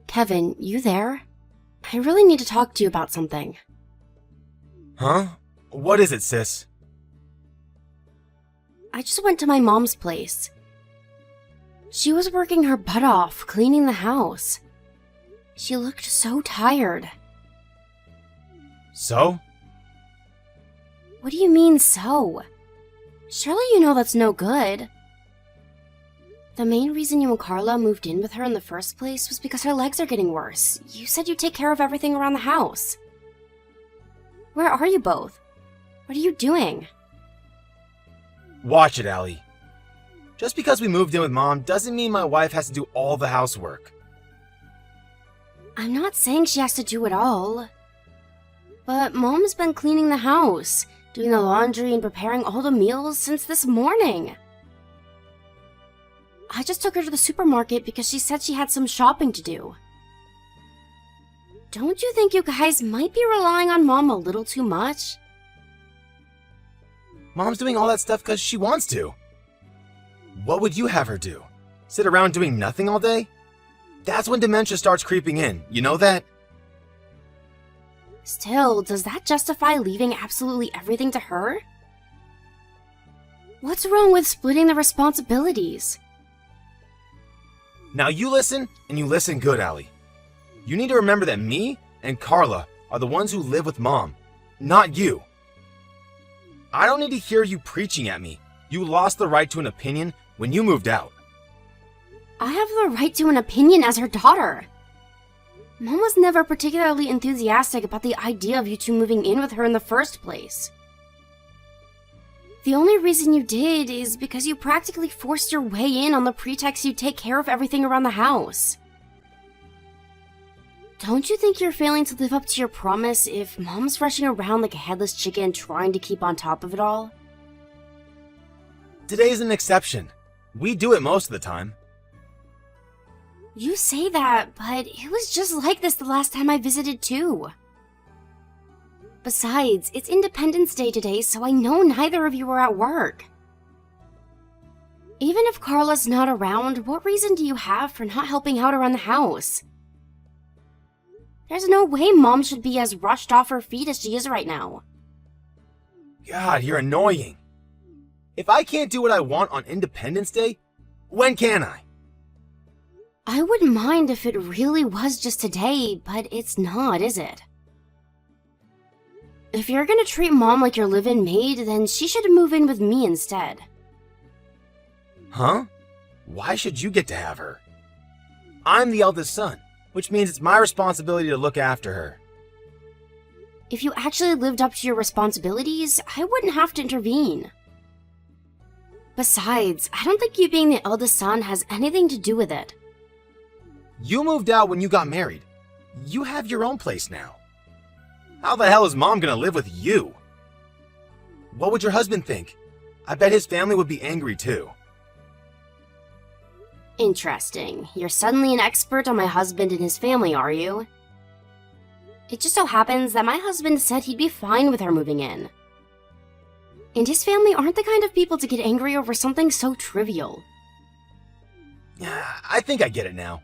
Kevin, you there? I really need to talk to you about something. Huh? What is it, sis? I just went to my mom's place. She was working her butt off, cleaning the house. She looked so tired. So? What do you mean, so? Surely you know that's no good. The main reason you and Carla moved in with her in the first place was because her legs are getting worse. You said you'd take care of everything around the house. Where are you both? What are you doing? Watch it, Allie. Just because we moved in with Mom doesn't mean my wife has to do all the housework. I'm not saying she has to do it all. But Mom's been cleaning the house, doing the laundry and preparing all the meals since this morning. I just took her to the supermarket because she said she had some shopping to do. Don't you think you guys might be relying on Mom a little too much? Mom's doing all that stuff because she wants to. What would you have her do? Sit around doing nothing all day? That's when dementia starts creeping in, you know that? Still, does that justify leaving absolutely everything to her? What's wrong with splitting the responsibilities? Now you listen, and you listen good, Allie. You need to remember that me and Carla are the ones who live with Mom, not you. I don't need to hear you preaching at me. You lost the right to an opinion when you moved out. I have the right to an opinion as her daughter. Mom was never particularly enthusiastic about the idea of you two moving in with her in the first place. The only reason you did is because you practically forced your way in on the pretext you take care of everything around the house. Don't you think you're failing to live up to your promise if Mom's rushing around like a headless chicken trying to keep on top of it all? Today's an exception. We do it most of the time. You say that, but it was just like this the last time I visited too. Besides, it's Independence Day today, so I know neither of you were at work. Even if Carla's not around, what reason do you have for not helping out around the house? There's no way Mom should be as rushed off her feet as she is right now. God, you're annoying. If I can't do what I want on Independence Day, when can I? I wouldn't mind if it really was just today, but it's not, is it? If you're gonna treat Mom like your live-in maid, then she should move in with me instead. Huh? Why should you get to have her? I'm the eldest son, which means it's my responsibility to look after her. If you actually lived up to your responsibilities, I wouldn't have to intervene. Besides, I don't think you being the eldest son has anything to do with it. You moved out when you got married. You have your own place now. How the hell is Mom gonna live with you? What would your husband think? I bet his family would be angry too. Interesting. You're suddenly an expert on my husband and his family, are you? It just so happens that my husband said he'd be fine with her moving in. And his family aren't the kind of people to get angry over something so trivial. I think I get it now.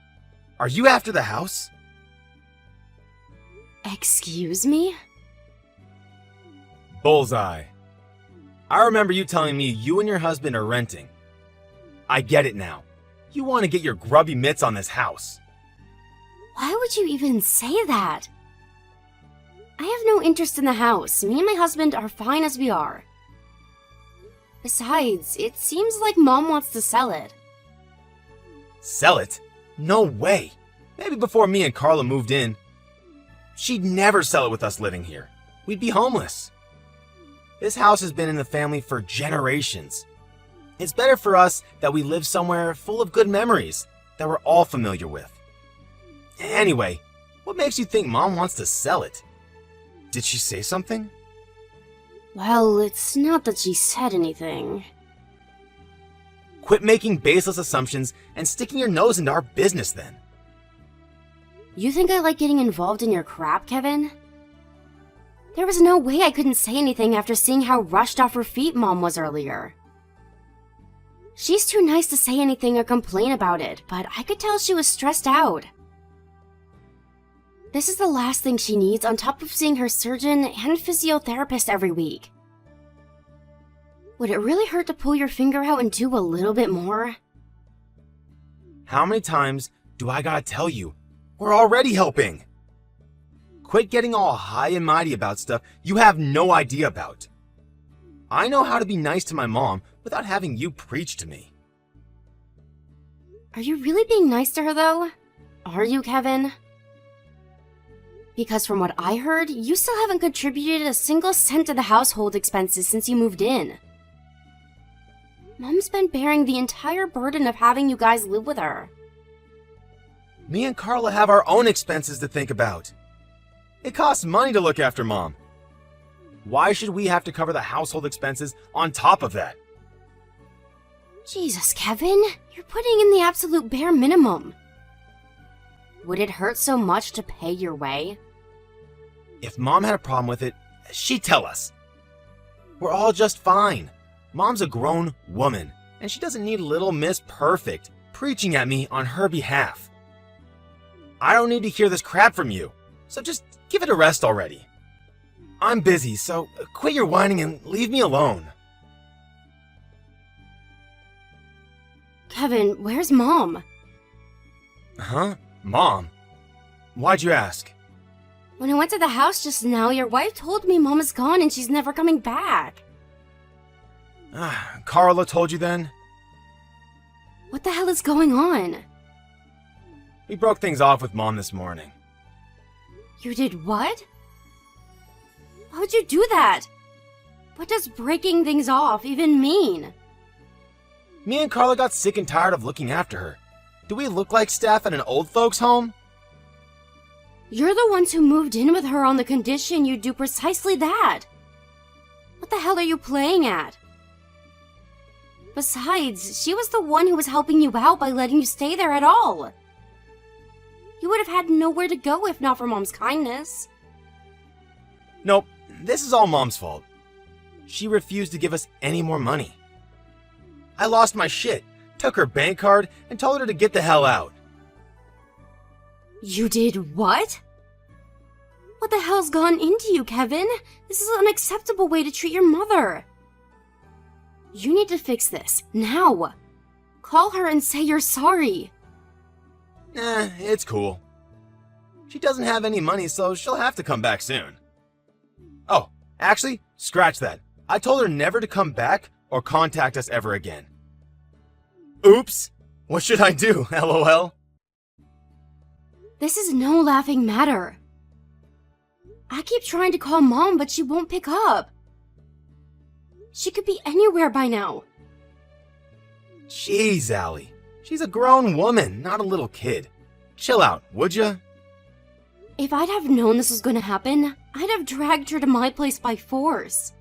Are you after the house? Excuse me? Bullseye. I remember you telling me you and your husband are renting. I get it now. You want to get your grubby mitts on this house. Why would you even say that? I have no interest in the house. Me and my husband are fine as we are. Besides, it seems like Mom wants to sell it. Sell it? No way. Maybe before me and Carla moved in. She'd never sell it with us living here. We'd be homeless. This house has been in the family for generations. It's better for us that we live somewhere full of good memories that we're all familiar with. Anyway, what makes you think Mom wants to sell it? Did she say something? Well, it's not that she said anything. Quit making baseless assumptions and sticking your nose into our business then. You think I like getting involved in your crap, Kevin? There was no way I couldn't say anything after seeing how rushed off her feet Mom was earlier. She's too nice to say anything or complain about it, but I could tell she was stressed out. This is the last thing she needs on top of seeing her surgeon and physiotherapist every week. Would it really hurt to pull your finger out and do a little bit more? How many times do I gotta tell you? We're already helping. Quit getting all high and mighty about stuff you have no idea about. I know how to be nice to my mom without having you preach to me. Are you really being nice to her, though? Are you, Kevin? Because from what I heard, you still haven't contributed a single cent to the household expenses since you moved in. Mom's been bearing the entire burden of having you guys live with her. Me and Carla have our own expenses to think about. It costs money to look after Mom. Why should we have to cover the household expenses on top of that? Jesus, Kevin, you're putting in the absolute bare minimum. Would it hurt so much to pay your way? If Mom had a problem with it, she'd tell us. We're all just fine. Mom's a grown woman, and she doesn't need little Miss Perfect preaching at me on her behalf. I don't need to hear this crap from you, so just give it a rest already. I'm busy, so quit your whining and leave me alone. Kevin, where's Mom? Huh? Mom? Why'd you ask? When I went to the house just now, your wife told me Mom is gone and she's never coming back. Carla told you then? What the hell is going on? We broke things off with Mom this morning. You did what? Why would you do that? What does breaking things off even mean? Me and Carla got sick and tired of looking after her. Do we look like staff at an old folks' home? You're the ones who moved in with her on the condition you do precisely that. What the hell are you playing at? Besides, she was the one who was helping you out by letting you stay there at all. You would have had nowhere to go if not for Mom's kindness. Nope, this is all Mom's fault. She refused to give us any more money. I lost my shit, took her bank card, and told her to get the hell out. You did what? What the hell's gone into you, Kevin? This is an unacceptable way to treat your mother. You need to fix this, now. Call her and say you're sorry. It's cool. She doesn't have any money, so she'll have to come back soon. Oh, actually, scratch that. I told her never to come back or contact us ever again. Oops! What should I do, LOL? This is no laughing matter. I keep trying to call Mom, but she won't pick up. She could be anywhere by now. Jeez, Allie. She's a grown woman, not a little kid. Chill out, would ya? If I'd have known this was going to happen, I'd have dragged her to my place by force.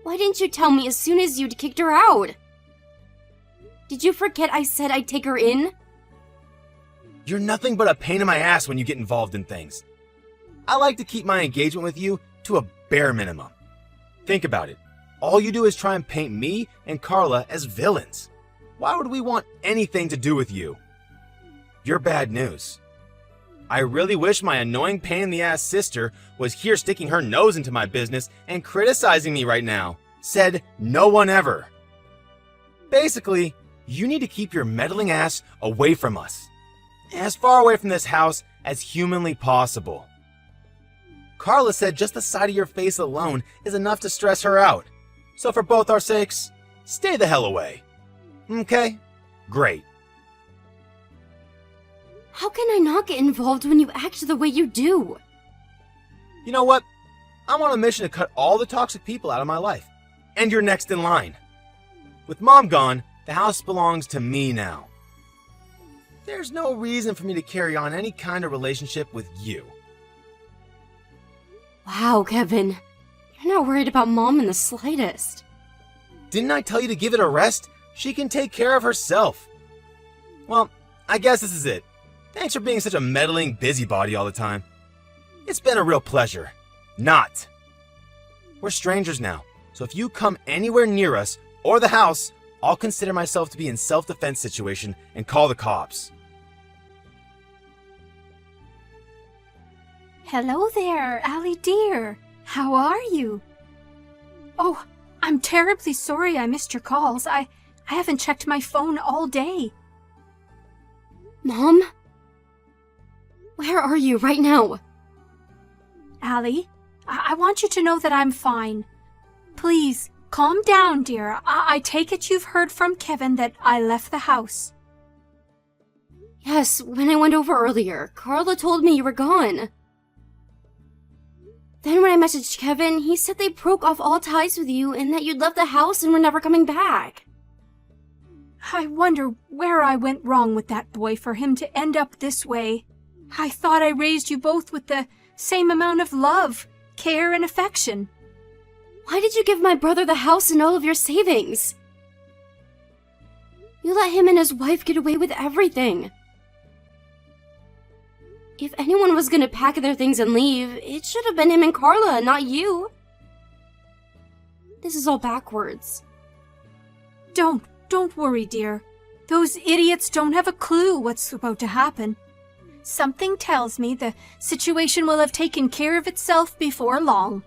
Why didn't you tell me as soon as you'd kicked her out? Did you forget I said I'd take her in? You're nothing but a pain in my ass when you get involved in things. I like to keep my engagement with you to a bare minimum. Think about it. All you do is try and paint me and Carla as villains. Why would we want anything to do with you? You're bad news. I really wish my annoying pain-in-the-ass sister was here sticking her nose into my business and criticizing me right now. Said no one ever. Basically, you need to keep your meddling ass away from us. As far away from this house as humanly possible. Carla said just the sight of your face alone is enough to stress her out. So for both our sakes, stay the hell away. Okay? Great. How can I not get involved when you act the way you do? You know what? I'm on a mission to cut all the toxic people out of my life. And you're next in line. With Mom gone, the house belongs to me now. There's no reason for me to carry on any kind of relationship with you. Wow, Kevin. You're not worried about Mom in the slightest. Didn't I tell you to give it a rest? She can take care of herself. Well, I guess this is it. Thanks for being such a meddling busybody all the time. It's been a real pleasure. Not. We're strangers now, so if you come anywhere near us or the house, I'll consider myself to be in self-defense situation and call the cops. Hello there, Allie dear. How are you? Oh, I'm terribly sorry I missed your calls. I haven't checked my phone all day. Mom? Where are you right now? Allie, I want you to know that I'm fine. Please, calm down, dear. I take it you've heard from Kevin that I left the house. Yes, when I went over earlier, Carla told me you were gone. Then when I messaged Kevin, he said they broke off all ties with you and that you'd left the house and were never coming back. I wonder where I went wrong with that boy for him to end up this way. I thought I raised you both with the same amount of love, care, and affection. Why did you give my brother the house and all of your savings? You let him and his wife get away with everything. If anyone was gonna pack their things and leave, it should have been him and Carla, not you. This is all backwards. Don't worry, dear. Those idiots don't have a clue what's about to happen. Something tells me the situation will have taken care of itself before long.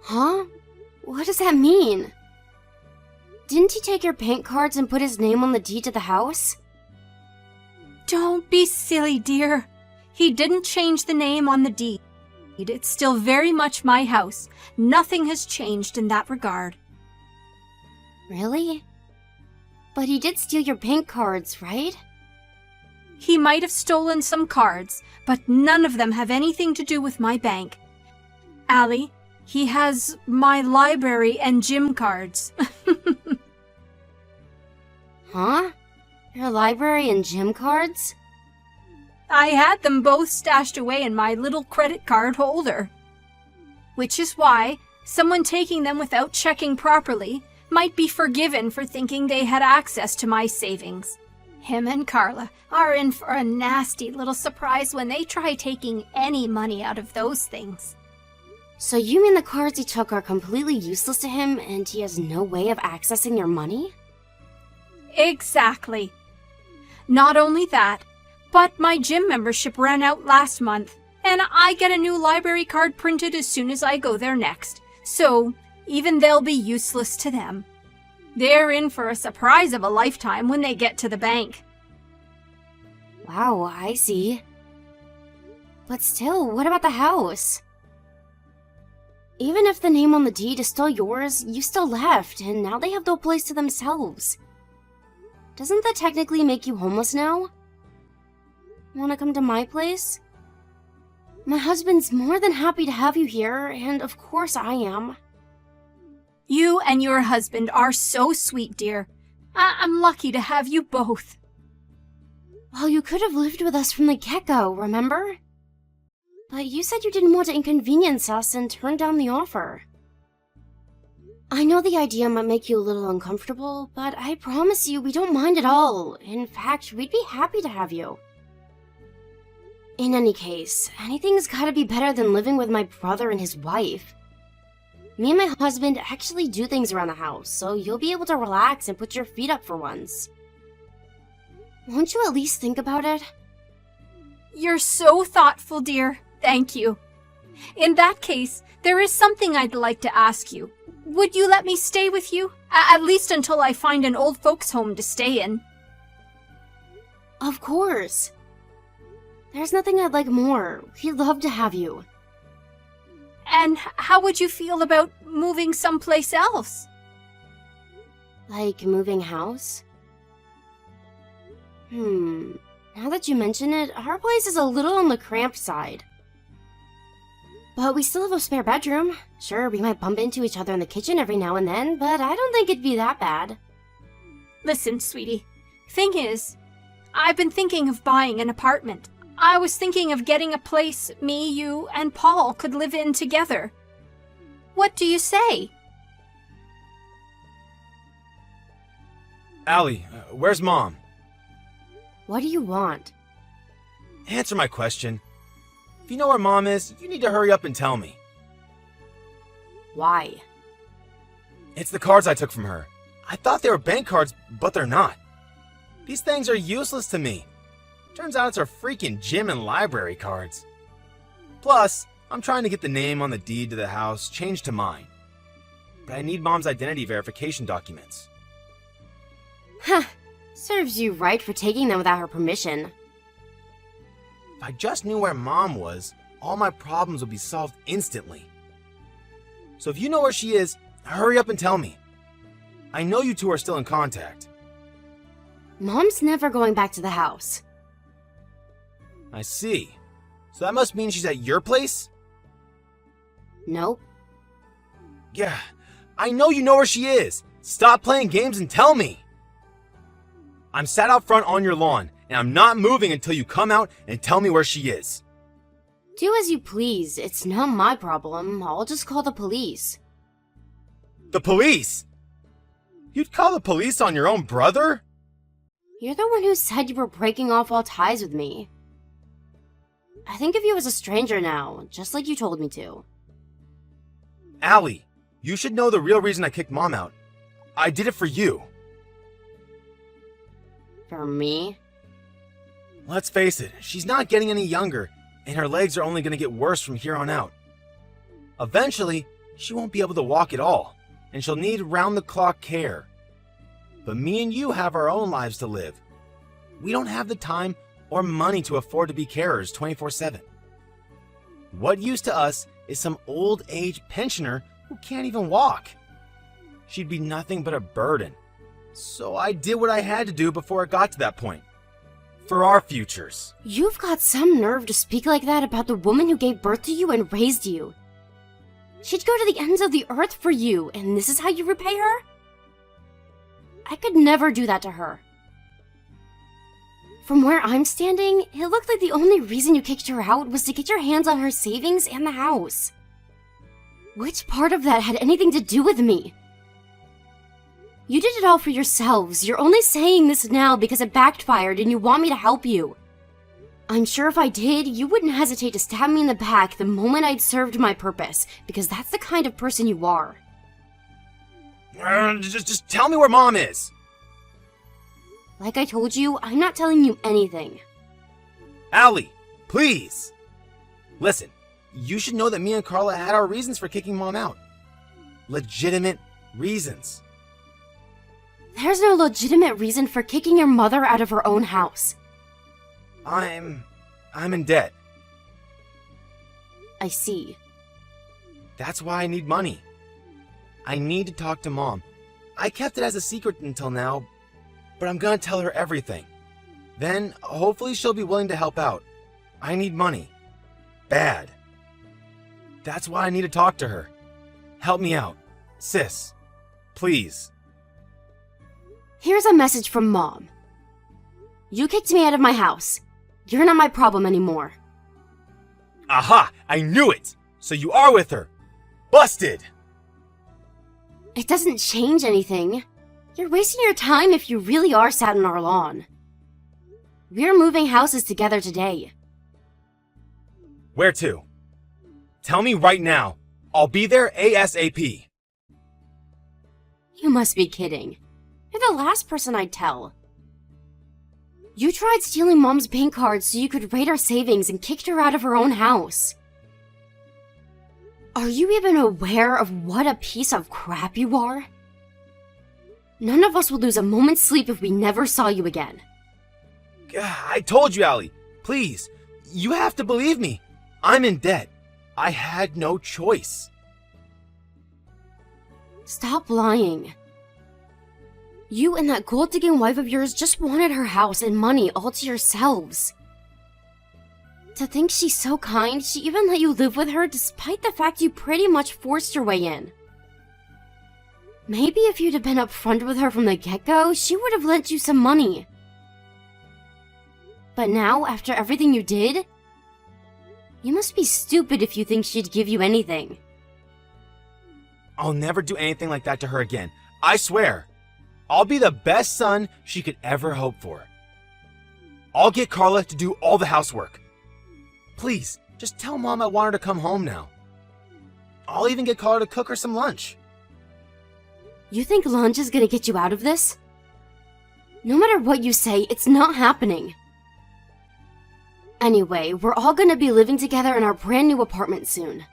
Huh? What does that mean? Didn't he take your bank cards and put his name on the deed to the house? Don't be silly, dear. He didn't change the name on the deed. It's still very much my house. Nothing has changed in that regard. Really? But he did steal your bank cards, right? He might have stolen some cards, but none of them have anything to do with my bank. Allie, he has my library and gym cards. Huh? Your library and gym cards? I had them both stashed away in my little credit card holder. Which is why someone taking them without checking properly might be forgiven for thinking they had access to my savings. Him and Carla are in for a nasty little surprise when they try taking any money out of those things. So you mean the cards he took are completely useless to him and he has no way of accessing your money? Exactly. Not only that, but my gym membership ran out last month, and I get a new library card printed as soon as I go there next, so even they'll be useless to them. They're in for a surprise of a lifetime when they get to the bank. Wow, I see. But still, what about the house? Even if the name on the deed is still yours, you still left, and now they have no place to themselves. Doesn't that technically make you homeless now? Wanna come to my place? My husband's more than happy to have you here, and of course I am. You and your husband are so sweet, dear. I'm lucky to have you both. Well, you could have lived with us from the get-go, remember? But you said you didn't want to inconvenience us and turned down the offer. I know the idea might make you a little uncomfortable, but I promise you we don't mind at all. In fact, we'd be happy to have you. In any case, anything's gotta be better than living with my brother and his wife. Me and my husband actually do things around the house, so you'll be able to relax and put your feet up for once. Won't you at least think about it? You're so thoughtful, dear. Thank you. In that case, there is something I'd like to ask you. Would you let me stay with you? At least until I find an old folks' home to stay in. Of course. There's nothing I'd like more. We'd love to have you. And how would you feel about moving someplace else? Like moving house? Now that you mention it, our place is a little on the cramped side. But we still have a spare bedroom. Sure, we might bump into each other in the kitchen every now and then, but I don't think it'd be that bad. Listen, sweetie. Thing is, I've been thinking of buying an apartment. I was thinking of getting a place me, you, and Paul could live in together. What do you say? Allie, where's Mom? What do you want? Answer my question. If you know where Mom is, you need to hurry up and tell me. Why? It's the cards I took from her. I thought they were bank cards, but they're not. These things are useless to me. Turns out it's her freaking gym and library cards. Plus, I'm trying to get the name on the deed to the house changed to mine. But I need Mom's identity verification documents. Huh. Serves you right for taking them without her permission. If I just knew where Mom was, all my problems would be solved instantly. So if you know where she is, hurry up and tell me. I know you two are still in contact. Mom's never going back to the house. I see. So that must mean she's at your place? Nope. Yeah, I know you know where she is. Stop playing games and tell me. I'm sat out front on your lawn, and I'm not moving until you come out and tell me where she is. Do as you please. It's not my problem. I'll just call the police. The police? You'd call the police on your own brother? You're the one who said you were breaking off all ties with me. I think of you as a stranger now, just like you told me to. Allie, you should know the real reason I kicked Mom out. I did it for you. For me? Let's face it, she's not getting any younger, and her legs are only going to get worse from here on out. Eventually, she won't be able to walk at all, and she'll need round-the-clock care. But me and you have our own lives to live. We don't have the time or money to afford to be carers 24/7. What use to us is some old-age pensioner who can't even walk? She'd be nothing but a burden. So I did what I had to do before it got to that point. For our futures. You've got some nerve to speak like that about the woman who gave birth to you and raised you. She'd go to the ends of the earth for you, and this is how you repay her? I could never do that to her. From where I'm standing, it looked like the only reason you kicked her out was to get your hands on her savings and the house. Which part of that had anything to do with me? You did it all for yourselves. You're only saying this now because it backfired and you want me to help you. I'm sure if I did, you wouldn't hesitate to stab me in the back the moment I'd served my purpose, because that's the kind of person you are. Just tell me where Mom is. Like I told you, I'm not telling you anything. Allie, please. Listen, you should know that me and Carla had our reasons for kicking Mom out. Legitimate reasons. There's no legitimate reason for kicking your mother out of her own house. I'm in debt. I see. That's why I need money. I need to talk to Mom. I kept it as a secret until now, but I'm gonna tell her everything. Then, hopefully she'll be willing to help out. I need money. Bad. That's why I need to talk to her. Help me out. Sis. Please. Here's a message from Mom. You kicked me out of my house. You're not my problem anymore. Aha! I knew it! So you are with her. Busted! It doesn't change anything. You're wasting your time if you really are sat on our lawn. We're moving houses together today. Where to? Tell me right now. I'll be there ASAP. You must be kidding. You're the last person I'd tell. You tried stealing Mom's bank cards so you could raid her savings and kicked her out of her own house. Are you even aware of what a piece of crap you are? None of us would lose a moment's sleep if we never saw you again. I told you, Allie. Please. You have to believe me. I'm in debt. I had no choice. Stop lying. You and that gold-digging wife of yours just wanted her house and money all to yourselves. To think she's so kind, she even let you live with her despite the fact you pretty much forced your way in. Maybe if you'd have been upfront with her from the get-go, she would have lent you some money. But now, after everything you did, you must be stupid if you think she'd give you anything. I'll never do anything like that to her again. I swear. I'll be the best son she could ever hope for. I'll get Carla to do all the housework. Please, just tell Mom I want her to come home now. I'll even get Carla to cook her some lunch. You think lunch is gonna get you out of this? No matter what you say, it's not happening. Anyway, we're all gonna be living together in our brand new apartment soon.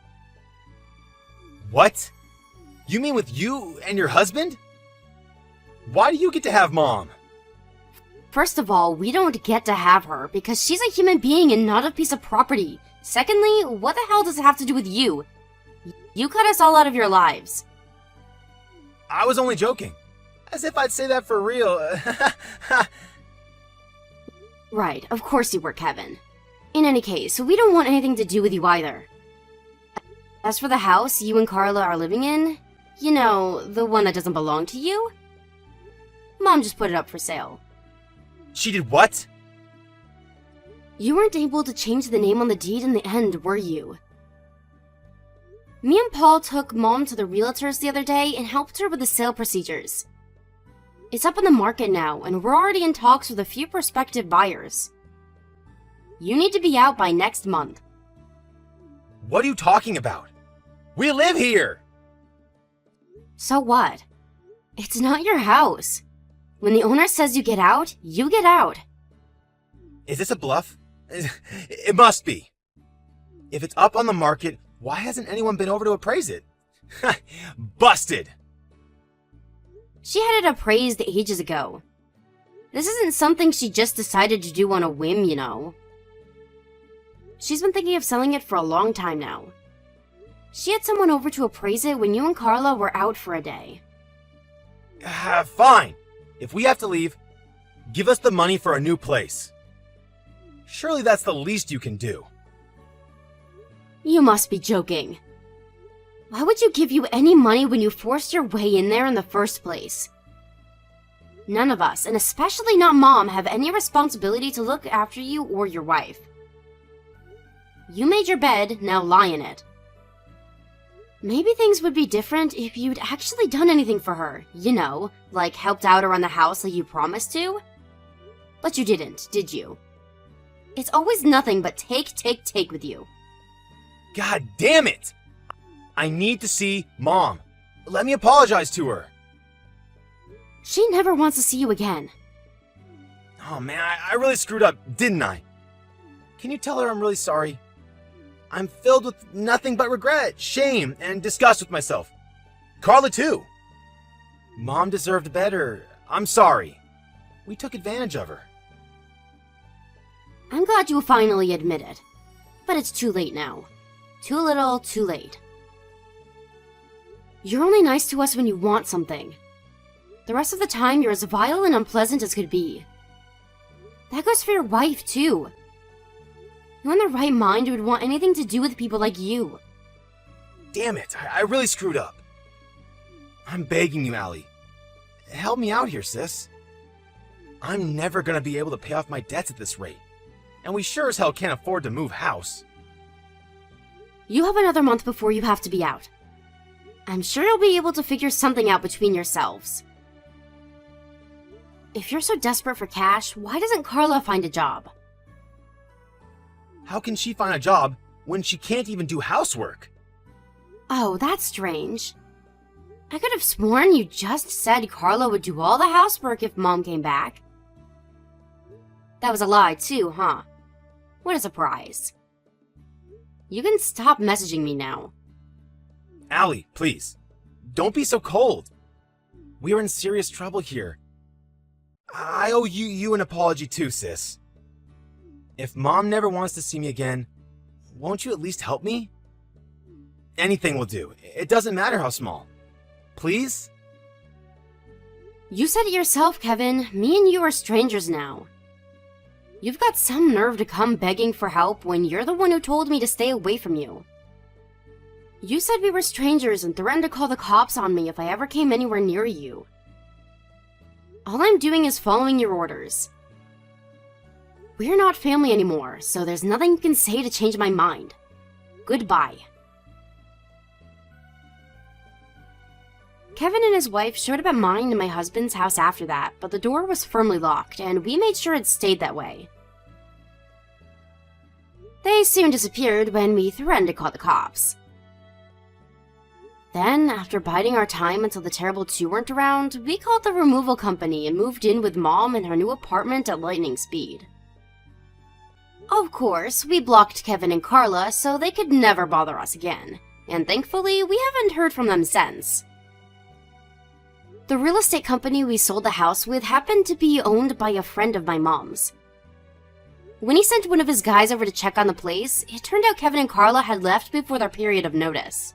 What? You mean with you and your husband? Why do you get to have Mom? First of all, we don't get to have her because she's a human being and not a piece of property. Secondly, what the hell does it have to do with you? You cut us all out of your lives. I was only joking. As if I'd say that for real. Right, of course you were, Kevin. In any case, we don't want anything to do with you either. As for the house you and Carla are living in, you know, the one that doesn't belong to you, Mom just put it up for sale. She did what? You weren't able to change the name on the deed in the end, were you? Me and Paul took Mom to the realtors the other day and helped her with the sale procedures. It's up on the market now, and we're already in talks with a few prospective buyers. You need to be out by next month. What are you talking about? We live here! So what? It's not your house. When the owner says you get out, you get out. Is this a bluff? It must be. If it's up on the market, why hasn't anyone been over to appraise it? Busted! She had it appraised ages ago. This isn't something she just decided to do on a whim, you know. She's been thinking of selling it for a long time now. She had someone over to appraise it when you and Carla were out for a day. Fine. If we have to leave, give us the money for a new place. Surely that's the least you can do. You must be joking. Why would you give you any money when you forced your way in there in the first place? None of us, and especially not Mom, have any responsibility to look after you or your wife. You made your bed, now lie in it. Maybe things would be different if you'd actually done anything for her, you know, like helped out around the house like you promised to. But you didn't, did you? It's always nothing but take with you. God damn it! I need to see Mom. Let me apologize to her. She never wants to see you again. Oh man, I really screwed up, didn't I? Can you tell her I'm really sorry? I'm filled with nothing but regret, shame, and disgust with myself. Carla too. Mom deserved better. I'm sorry. We took advantage of her. I'm glad you finally admit it. But it's too late now. Too little, too late. You're only nice to us when you want something. The rest of the time, you're as vile and unpleasant as could be. That goes for your wife, too. Who in their right mind would want anything to do with people like you? Damn it, I really screwed up. I'm begging you, Allie. Help me out here, sis. I'm never gonna be able to pay off my debts at this rate. And we sure as hell can't afford to move house. You have another month before you have to be out. I'm sure you'll be able to figure something out between yourselves. If you're so desperate for cash, why doesn't Carla find a job? How can she find a job when she can't even do housework? Oh, that's strange. I could have sworn you just said Carla would do all the housework if Mom came back. That was a lie too, huh? What a surprise. You can stop messaging me now. Allie, please. Don't be so cold. We're in serious trouble here. I owe you an apology too, sis. If Mom never wants to see me again, won't you at least help me? Anything will do. It doesn't matter how small. Please? You said it yourself, Kevin. Me and you are strangers now. You've got some nerve to come begging for help when you're the one who told me to stay away from you. You said we were strangers and threatened to call the cops on me if I ever came anywhere near you. All I'm doing is following your orders. We're not family anymore, so there's nothing you can say to change my mind. Goodbye. Kevin and his wife showed up at mine and my husband's house after that, but the door was firmly locked, and we made sure it stayed that way. They soon disappeared when we threatened to call the cops. Then, after biding our time until the terrible two weren't around, we called the removal company and moved in with Mom in her new apartment at lightning speed. Oh, Of course, we blocked Kevin and Carla so they could never bother us again, and thankfully, we haven't heard from them since. The real estate company we sold the house with happened to be owned by a friend of my mom's. When he sent one of his guys over to check on the place, it turned out Kevin and Carla had left before their period of notice.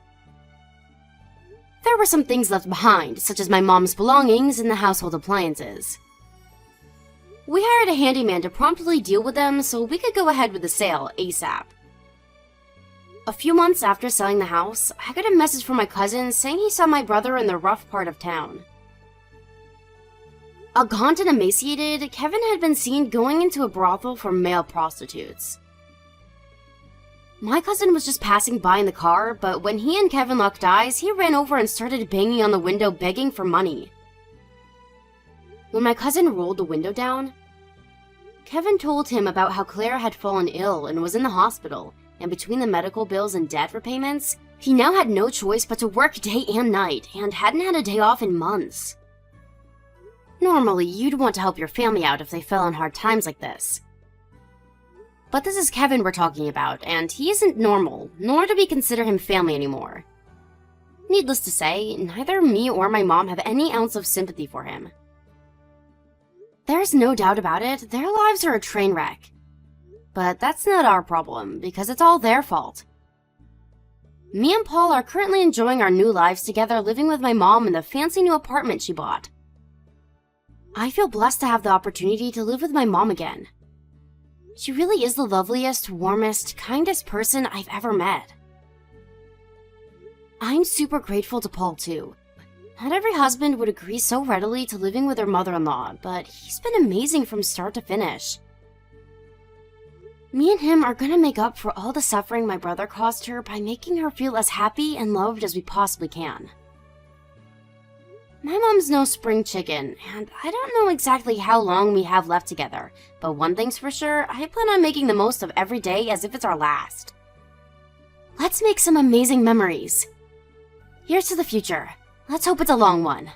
There were some things left behind, such as my mom's belongings and the household appliances. We hired a handyman to promptly deal with them so we could go ahead with the sale ASAP. A few months after selling the house, I got a message from my cousin saying he saw my brother in the rough part of town. Gaunt and emaciated, Kevin had been seen going into a brothel for male prostitutes. My cousin was just passing by in the car, but when he and Kevin locked eyes, he ran over and started banging on the window begging for money. When my cousin rolled the window down, Kevin told him about how Claire had fallen ill and was in the hospital, and between the medical bills and debt repayments, he now had no choice but to work day and night, and hadn't had a day off in months. Normally, you'd want to help your family out if they fell in hard times like this. But this is Kevin we're talking about, and he isn't normal, nor do we consider him family anymore. Needless to say, neither me or my mom have any ounce of sympathy for him. There's no doubt about it, their lives are a train wreck. But that's not our problem, because it's all their fault. Me and Paul are currently enjoying our new lives together, living with my mom in the fancy new apartment she bought. I feel blessed to have the opportunity to live with my mom again. She really is the loveliest, warmest, kindest person I've ever met. I'm super grateful to Paul too. Not every husband would agree so readily to living with their mother-in-law, but he's been amazing from start to finish. Me and him are gonna make up for all the suffering my brother caused her by making her feel as happy and loved as we possibly can. My mom's no spring chicken, and I don't know exactly how long we have left together, but one thing's for sure, I plan on making the most of every day as if it's our last. Let's make some amazing memories. Here's to the future. Let's hope it's a long one.